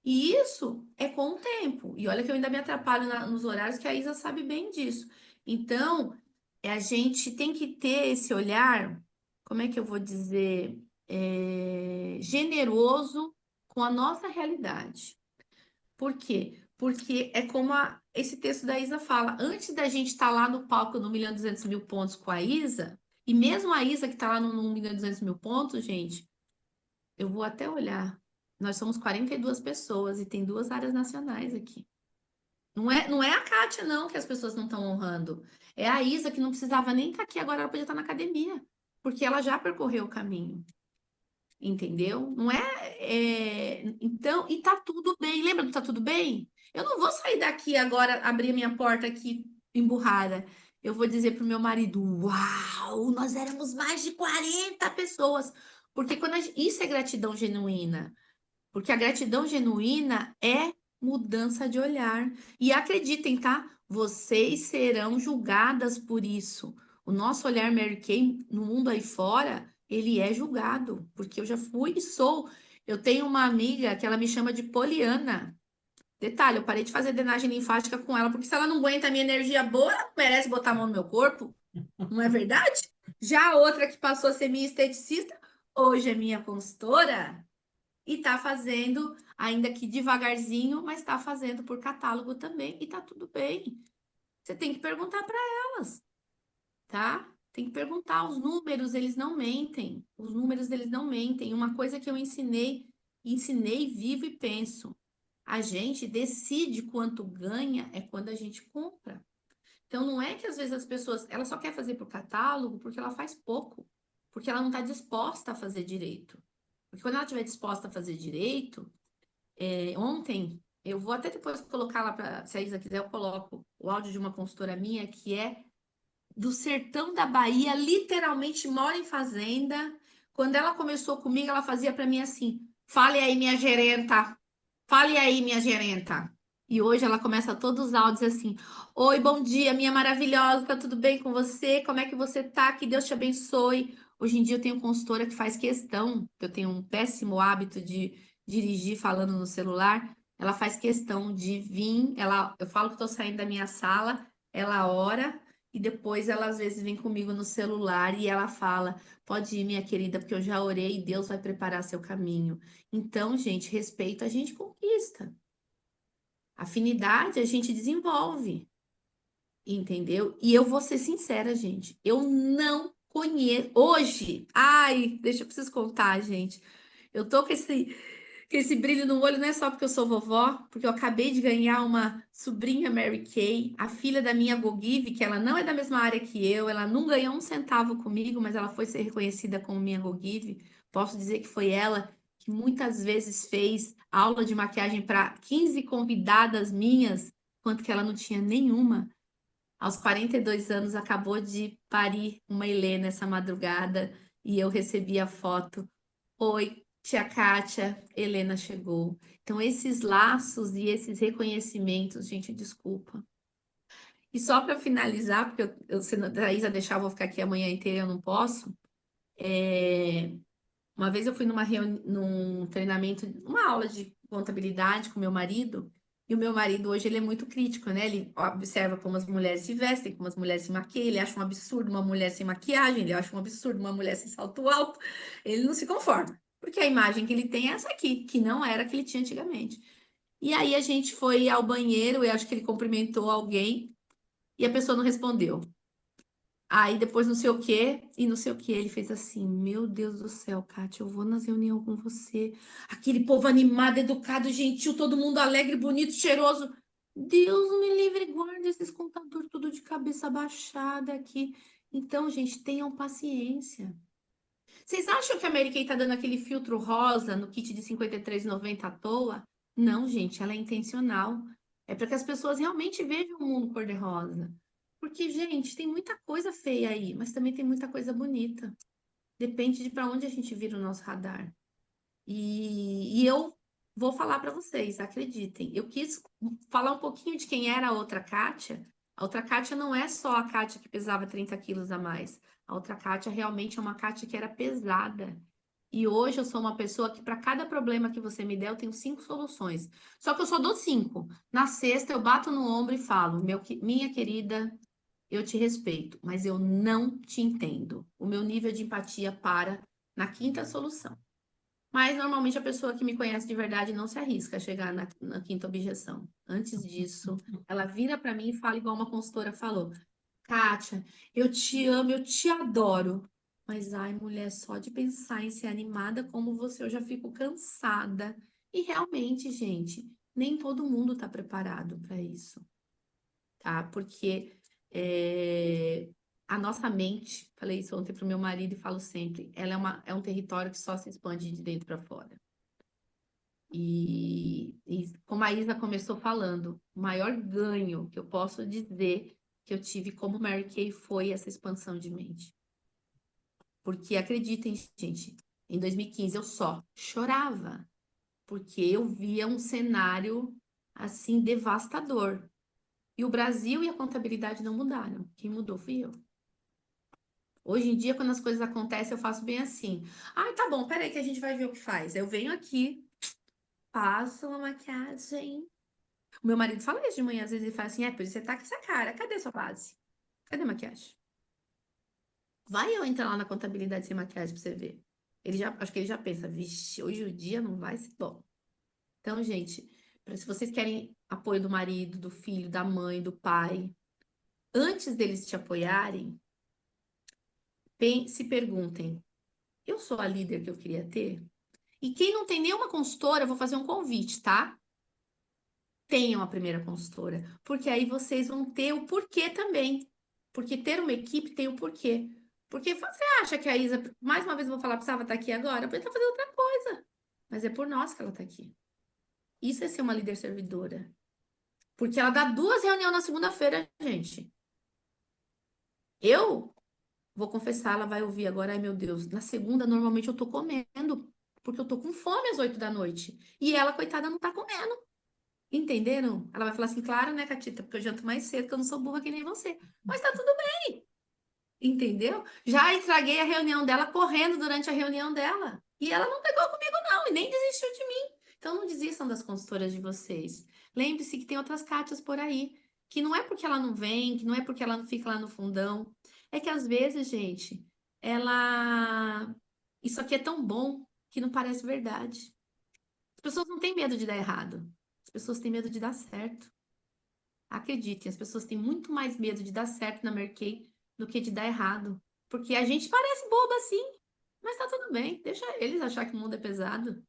E isso é com o tempo. E olha que eu ainda me atrapalho nos horários, que a Isa sabe bem disso. Então, a gente tem que ter esse olhar, como é que eu vou dizer, generoso com a nossa realidade. Por quê? Porque é como esse texto da Isa fala, antes da gente estar lá no palco no 1.200.000 pontos com a Isa, e mesmo a Isa que está lá no 1.200.000 pontos, gente, eu vou até olhar. Nós somos 42 pessoas e tem 2 áreas nacionais aqui. Não é a Kátia, não, que as pessoas não estão honrando. É a Isa que não precisava nem estar aqui agora, ela podia estar na academia, porque ela já percorreu o caminho. Entendeu? Não então, e tá tudo bem. Lembra do tá tudo bem? Eu não vou sair daqui agora, abrir minha porta aqui emburrada. Eu vou dizer pro meu marido: Uau, nós éramos mais de 40 pessoas. Porque isso é gratidão genuína. Porque a gratidão genuína é mudança de olhar. E acreditem, tá? Vocês serão julgadas por isso. O nosso olhar Mary Kay no mundo aí fora, ele é julgado, porque eu já fui e sou. Eu tenho uma amiga que ela me chama de Poliana. Detalhe, eu parei de fazer drenagem linfática com ela, porque se ela não aguenta a minha energia boa, ela não merece botar a mão no meu corpo, não é verdade? Já a outra que passou a ser minha esteticista, hoje é minha consultora, e tá fazendo, ainda que devagarzinho, mas tá fazendo por catálogo também, e tá tudo bem. Você tem que perguntar para elas, tá? Tem que perguntar, os números, eles não mentem. Os números, eles não mentem. Uma coisa que eu ensinei, vivo e penso. A gente decide quanto ganha é quando a gente compra. Então, não é que às vezes as pessoas, ela só quer fazer por catálogo porque ela faz pouco, porque ela não está disposta a fazer direito. Porque quando ela estiver disposta a fazer direito, ontem, eu vou até depois colocar lá para, se a Isa quiser, eu coloco o áudio de uma consultora minha que é do sertão da Bahia, literalmente mora em fazenda. Quando ela começou comigo, ela fazia para mim assim: fale aí, minha gerenta, fale aí, minha gerenta. E hoje ela começa todos os áudios assim: oi, bom dia, minha maravilhosa, tá tudo bem com você? Como é que você tá? Que Deus te abençoe. Hoje em dia eu tenho consultora que faz questão, eu tenho um péssimo hábito de dirigir falando no celular. Ela faz questão de vir, eu falo que estou saindo da minha sala, ela ora e depois ela às vezes vem comigo no celular e ela fala: pode ir, minha querida, porque eu já orei e Deus vai preparar seu caminho. Então, gente, respeito a gente conquista. Afinidade a gente desenvolve, entendeu? E eu vou ser sincera, gente, eu não conheço hoje. Ai, deixa eu preciso contar, gente. Eu tô com Que esse brilho no olho não é só porque eu sou vovó, porque eu acabei de ganhar uma sobrinha Mary Kay, a filha da minha Gogive, que ela não é da mesma área que eu, ela não ganhou um centavo comigo, mas ela foi ser reconhecida como minha Gogive. Posso dizer que foi ela que muitas vezes fez aula de maquiagem para 15 convidadas minhas, enquanto que ela não tinha nenhuma. Aos 42 anos, acabou de parir uma Helena essa madrugada e eu recebi a foto. Oi, tia Kátia, Helena chegou. Então, esses laços e esses reconhecimentos, gente, desculpa. E só para finalizar, porque se a Isa deixar, eu vou ficar aqui a manhã inteira, eu não posso. Uma vez eu fui num treinamento, uma aula de contabilidade com meu marido, e o meu marido hoje ele é muito crítico, né? Ele observa como as mulheres se vestem, como as mulheres se maquiam, ele acha um absurdo uma mulher sem maquiagem, ele acha um absurdo uma mulher sem salto alto, ele não se conforma, porque a imagem que ele tem é essa aqui, que não era a que ele tinha antigamente. E aí a gente foi ao banheiro, eu acho que ele cumprimentou alguém, e a pessoa não respondeu. Aí depois não sei o quê, e não sei o que, ele fez assim, meu Deus do céu, Kátia, eu vou nas reuniões com você. Aquele povo animado, educado, gentil, todo mundo alegre, bonito, cheiroso. Deus me livre e guarde esses contadores tudo de cabeça baixada aqui. Então, gente, tenham paciência. Vocês acham que a Mary Kay tá dando aquele filtro rosa no kit de 53,90 à toa? Não, gente, ela é intencional. É para que as pessoas realmente vejam o mundo cor-de-rosa. Porque, gente, tem muita coisa feia aí, mas também tem muita coisa bonita. Depende de para onde a gente vira o nosso radar. E eu vou falar para vocês, acreditem. Eu quis falar um pouquinho de quem era a outra Kátia. A outra Kátia não é só a Kátia que pesava 30 quilos a mais. A outra Kátia realmente é uma Kátia que era pesada. E hoje eu sou uma pessoa que, para cada problema que você me der, eu tenho 5 soluções. Só que eu só dou 5. Na sexta, eu bato no ombro e falo: minha querida, eu te respeito, mas eu não te entendo. O meu nível de empatia para na quinta solução. Mas normalmente a pessoa que me conhece de verdade não se arrisca a chegar na quinta objeção. Antes disso, ela vira para mim e fala igual uma consultora falou: Kátia, eu te amo, eu te adoro. Mas ai, mulher, só de pensar em ser animada como você, eu já fico cansada. E realmente, gente, nem todo mundo está preparado para isso, tá? Porque a nossa mente, falei isso ontem para o meu marido e falo sempre, ela é um território que só se expande de dentro para fora. E como a Isa começou falando, o maior ganho que eu posso dizer que eu tive como Mary Kay foi essa expansão de mente. Porque acreditem, gente, em 2015 eu só chorava, porque eu via um cenário assim devastador. E o Brasil e a contabilidade não mudaram. Quem mudou fui eu. Hoje em dia, quando as coisas acontecem, eu faço bem assim. Ai, tá bom, peraí que a gente vai ver o que faz. Eu venho aqui, passo uma maquiagem. O meu marido fala isso de manhã, às vezes ele fala assim, por isso você tá com essa cara, cadê a sua base? Cadê a maquiagem? Vai eu entrar lá na contabilidade sem maquiagem pra você ver. Acho que ele já pensa, vixe, hoje o dia não vai ser bom. Então, gente, se vocês querem apoio do marido, do filho, da mãe, do pai, antes deles te apoiarem, se perguntem, eu sou a líder que eu queria ter? E quem não tem nenhuma consultora, eu vou fazer um convite, tá? Tenham a primeira consultora, porque aí vocês vão ter o porquê também. Porque ter uma equipe tem o porquê. Porque você acha que a Isa, mais uma vez eu vou falar, precisava estar aqui agora, porque estar fazendo outra coisa. Mas é por nós que ela está aqui. Isso é ser uma líder servidora. Porque ela dá 2 reuniões na segunda-feira, gente. Eu vou confessar, ela vai ouvir agora, ai meu Deus. Na segunda, normalmente eu tô comendo, porque eu tô com fome às 8 da noite. E ela, coitada, não tá comendo. Entenderam? Ela vai falar assim, claro, né, Catita? Porque eu janto mais cedo, que eu não sou burra que nem você. Mas tá tudo bem, entendeu? Já estraguei a reunião dela correndo durante a reunião dela. E ela não pegou comigo, não, e nem desistiu de mim. Então não desistam das consultoras de vocês. Lembre-se que tem outras Cátias por aí, que não é porque ela não vem, que não é porque ela não fica lá no fundão. É que às vezes, gente, ela. Isso aqui é tão bom que não parece verdade. As pessoas não têm medo de dar errado. As pessoas têm medo de dar certo. Acreditem, as pessoas têm muito mais medo de dar certo na Merkei do que de dar errado. Porque a gente parece bobo assim, mas tá tudo bem. Deixa eles achar que o mundo é pesado.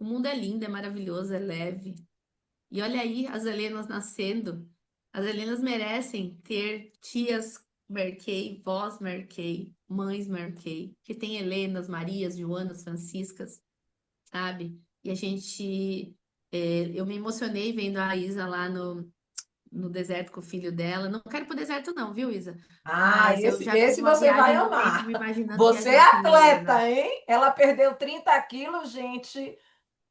O mundo é lindo, é maravilhoso, é leve. E olha aí as Helenas nascendo. As Helenas merecem ter tias Merkey, vós Merkey, mães Merkey, que tem Helenas, Marias, Joanas, Franciscas, sabe? E a gente, eu me emocionei vendo a Isa lá no deserto com o filho dela. Não quero ir pro deserto não, viu, Isa? Ah, Mas eu esse, já fiz esse uma você vai viagem no tempo amar. me imaginando Você é viajando com a minha Helena. atleta, hein? Ela perdeu 30 quilos, gente.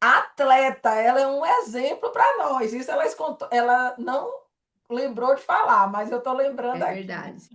Atleta, ela é um exemplo para nós. Isso ela não lembrou de falar, mas eu estou lembrando É aqui. verdade.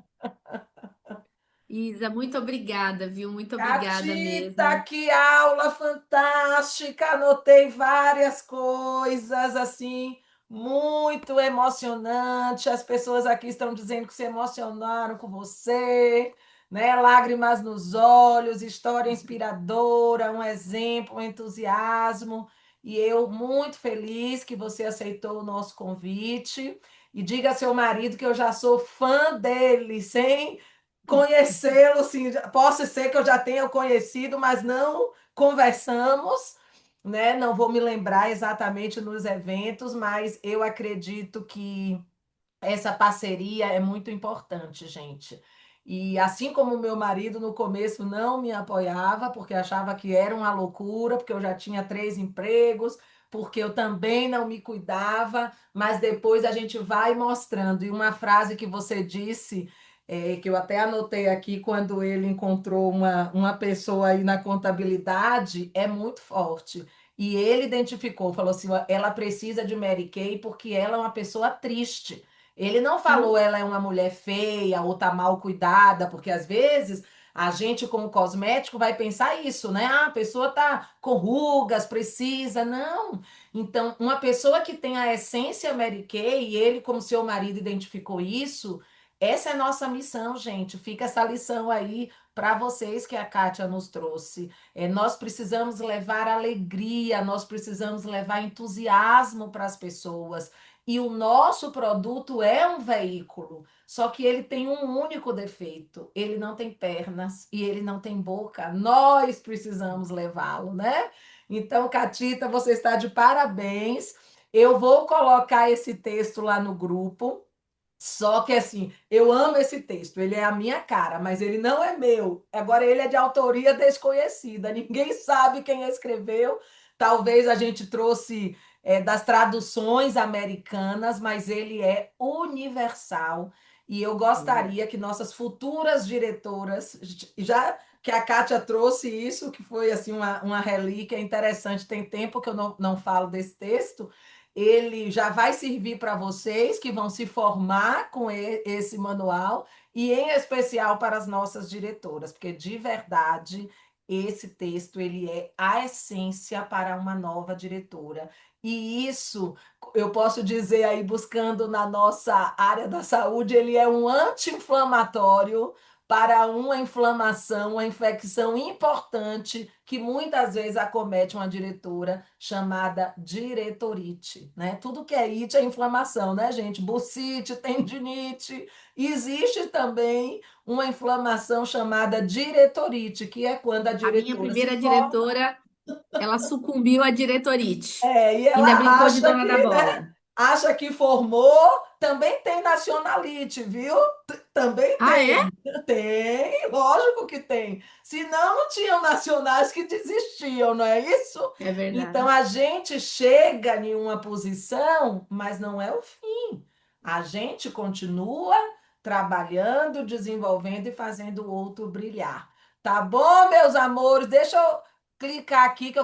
Isa, muito obrigada, viu? Muito obrigada Catita, mesmo. que aula fantástica! Anotei várias coisas assim, muito emocionante. As pessoas aqui estão dizendo que se emocionaram com você, né? Lágrimas nos olhos, história inspiradora, um exemplo, um entusiasmo. E eu muito feliz que você aceitou o nosso convite. E diga ao seu marido que eu já sou fã dele, sem conhecê-lo, sim, posso ser que eu já tenha conhecido, mas não conversamos, né? Não vou me lembrar exatamente nos eventos, mas eu acredito que essa parceria é muito importante, gente. E assim como o meu marido no começo não me apoiava, porque achava que era uma loucura, porque eu já tinha 3 empregos, porque eu também não me cuidava, mas depois a gente vai mostrando. E uma frase que você disse, que eu até anotei aqui quando ele encontrou uma pessoa aí na contabilidade, é muito forte. E ele identificou, falou assim: ela precisa de Mary Kay porque ela é uma pessoa triste. Ele não falou Sim. ela é uma mulher feia ou tá mal cuidada, porque às vezes a gente, como cosmético, vai pensar isso, né? Ah, a pessoa tá com rugas, precisa. Não. Então, uma pessoa que tem a essência Mary Kay, e ele, como seu marido, identificou isso, essa é a nossa missão, gente. Fica essa lição aí para vocês que a Kátia nos trouxe. Nós precisamos levar alegria, nós precisamos levar entusiasmo para as pessoas. E o nosso produto é um veículo, só que ele tem um único defeito: ele não tem pernas e ele não tem boca. Nós precisamos levá-lo, né? Então, Catita, você está de parabéns. Eu vou colocar esse texto lá no grupo. Só que assim, eu amo esse texto, ele é a minha cara, mas ele não é meu. Agora ele é de autoria desconhecida, ninguém sabe quem escreveu. Talvez a gente trouxe das traduções americanas, mas ele é universal. E eu gostaria que nossas futuras diretoras, já que a Kátia trouxe isso, que foi assim uma relíquia interessante, tem tempo que eu não falo desse texto, ele já vai servir para vocês que vão se formar com esse manual e em especial para as nossas diretoras, porque de verdade esse texto ele é a essência para uma nova diretora. E isso eu posso dizer aí buscando na nossa área da saúde, ele é um anti-inflamatório para uma inflamação, uma infecção importante que muitas vezes acomete uma diretora chamada diretorite, né? Tudo que é it é inflamação, né, gente? Bursite, tendinite. Existe também uma inflamação chamada diretorite, que é quando a A minha diretora se primeira forma, diretora, ela sucumbiu à diretorite. e Ainda ela brincou de acha dona que, da né? bola. Acha que formou, também tem nacionalite, viu? Também Ah, é? tem. Tem, lógico que tem. Senão não tinham nacionais que desistiam, não é isso? É Então verdade. a gente chega em uma posição, mas não é o fim. A gente continua trabalhando, desenvolvendo e fazendo o outro brilhar. Tá bom, meus amores? Deixa eu clicar aqui que eu